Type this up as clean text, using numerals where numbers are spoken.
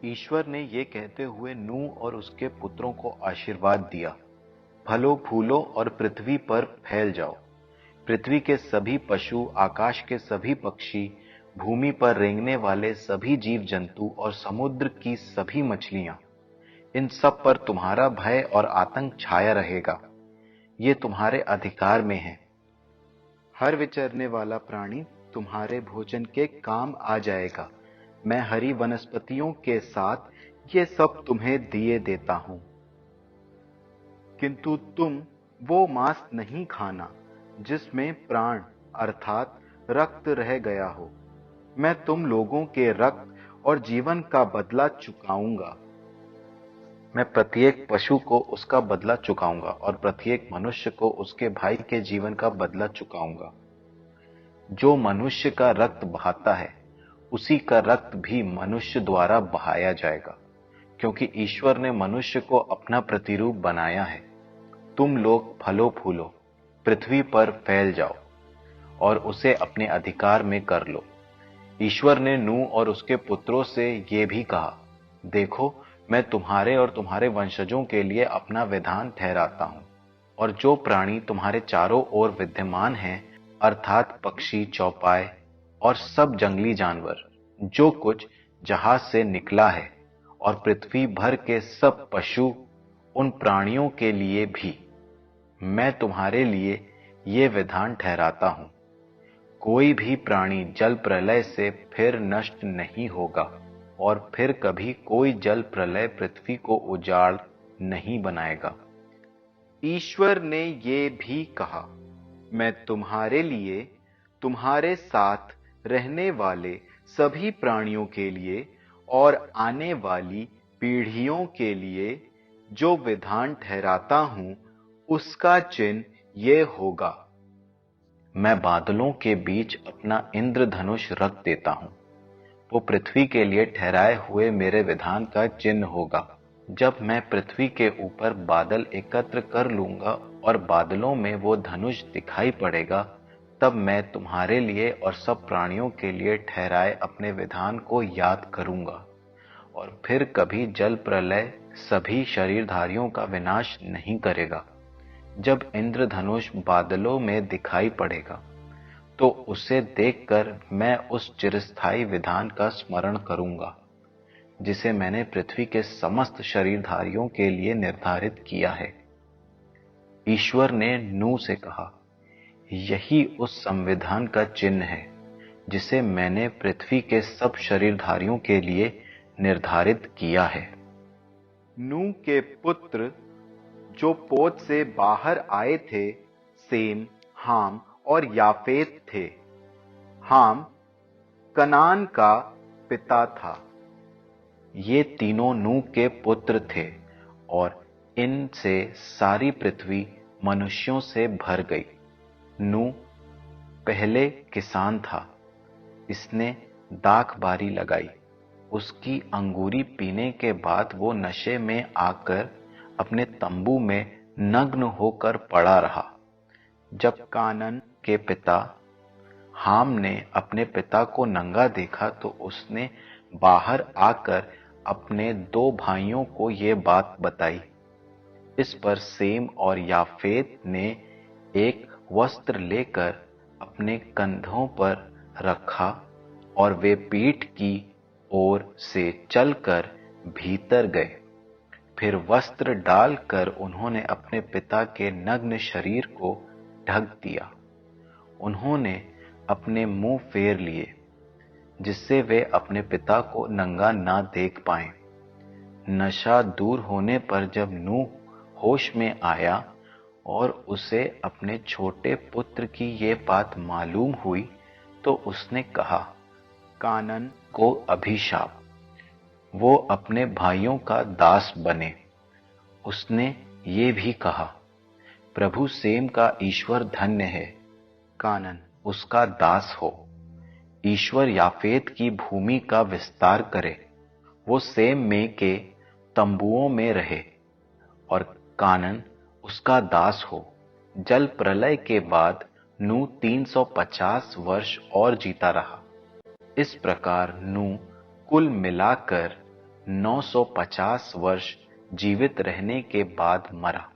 ईश्वर ने ये कहते हुए नूह और उसके पुत्रों को आशीर्वाद दिया, फलो फूलो और पृथ्वी पर फैल जाओ। पृथ्वी के सभी पशु, आकाश के सभी पक्षी, भूमि पर रेंगने वाले सभी जीव जंतु और समुद्र की सभी मछलियां, इन सब पर तुम्हारा भय और आतंक छाया रहेगा। ये तुम्हारे अधिकार में है। हर विचरने वाला प्राणी तुम्हारे भोजन के काम आ जाएगा। मैं हरी वनस्पतियों के साथ ये सब तुम्हें दिए देता हूं, किंतु तुम वो मांस नहीं खाना जिसमें प्राण अर्थात रक्त रह गया हो। मैं तुम लोगों के रक्त और जीवन का बदला चुकाऊंगा। मैं प्रत्येक पशु को उसका बदला चुकाऊंगा और प्रत्येक मनुष्य को उसके भाई के जीवन का बदला चुकाऊंगा। जो मनुष्य का रक्त बहाता है, उसी का रक्त भी मनुष्य द्वारा बहाया जाएगा, क्योंकि ईश्वर ने मनुष्य को अपना प्रतिरूप बनाया है। तुम लोग फलो फूलो, पृथ्वी पर फैल जाओ और उसे अपने अधिकार में कर लो। ईश्वर ने नूह और उसके पुत्रों से ये भी कहा, देखो, मैं तुम्हारे और तुम्हारे वंशजों के लिए अपना विधान ठहराता हूं, और जो प्राणी तुम्हारे चारों ओर विद्यमान हैं, अर्थात पक्षी, चौपाए और सब जंगली जानवर, जो कुछ जहाज से निकला है, और पृथ्वी भर के सब पशु, उन प्राणियों के लिए भी मैं तुम्हारे लिए ये विधान ठहराता हूं, कोई भी प्राणी जल प्रलय से फिर नष्ट नहीं होगा, और फिर कभी कोई जल प्रलय पृथ्वी को उजाड़ नहीं बनाएगा। ईश्वर ने ये भी कहा, मैं तुम्हारे लिए, तुम्हारे साथ रहने वाले सभी प्राणियों के लिए और आने वाली पीढ़ियों के लिए जो विधान ठहराता हूं, उसका चिन्ह ये होगा। मैं बादलों के बीच अपना इंद्रधनुष रख देता हूं। वो पृथ्वी के लिए ठहराए हुए मेरे विधान का चिन्ह होगा। जब मैं पृथ्वी के ऊपर बादल एकत्र कर लूंगा और बादलों में वो धनुष दिखाई पड़ेगा, तब मैं तुम्हारे लिए और सब प्राणियों के लिए ठहराए अपने विधान को याद करूंगा, और फिर कभी जल प्रलय सभी शरीरधारियों का विनाश नहीं करेगा। जब इंद्रधनुष बादलों में दिखाई पड़ेगा, तो उसे देखकर मैं उस चिरस्थायी विधान का स्मरण करूंगा, जिसे मैंने पृथ्वी के समस्त शरीरधारियों के लिए निर्धारित किया है। ईश्वर ने नूह से कहा, यही उस संविधान का चिन्ह है जिसे मैंने पृथ्वी के सब शरीरधारियों के लिए निर्धारित किया है। नूह के पुत्र जो पोत से बाहर आए थे, सेम, हाम और याफेत थे। हाम कनान का पिता था। ये तीनों नूह के पुत्र थे, और इनसे सारी पृथ्वी मनुष्यों से भर गई। नूह पहले किसान था। इसने दाख बारी लगाई। उसकी अंगूरी पीने के बाद वो नशे में आकर अपने तंबू में नग्न होकर पड़ा रहा। जब कानन के पिता हाम ने अपने पिता को नंगा देखा, तो उसने बाहर आकर अपने दो भाइयों को ये बात बताई। इस पर सेम और याफेत ने एक वस्त्र लेकर अपने कंधों पर रखा, और वे पीठ की ओर से चलकर भीतर गए। फिर वस्त्र डालकर उन्होंने अपने पिता के नग्न शरीर को ढक दिया। उन्होंने अपने मुंह फेर लिए, जिससे वे अपने पिता को नंगा ना देख पाएं। नशा दूर होने पर जब नूह होश में आया और उसे अपने छोटे पुत्र की ये बात मालूम हुई, तो उसने कहा, कानन को अभिशाप, वो अपने भाइयों का दास बने। उसने ये भी कहा, प्रभु सेम का ईश्वर धन्य है, कानन उसका दास हो। ईश्वर याफेत की भूमि का विस्तार करे, वो सेम में के तंबुओं में रहे, और कानन उसका दास हो। जल प्रलय के बाद नूह 350 वर्ष और जीता रहा। इस प्रकार नूह कुल मिलाकर 950 वर्ष जीवित रहने के बाद मरा।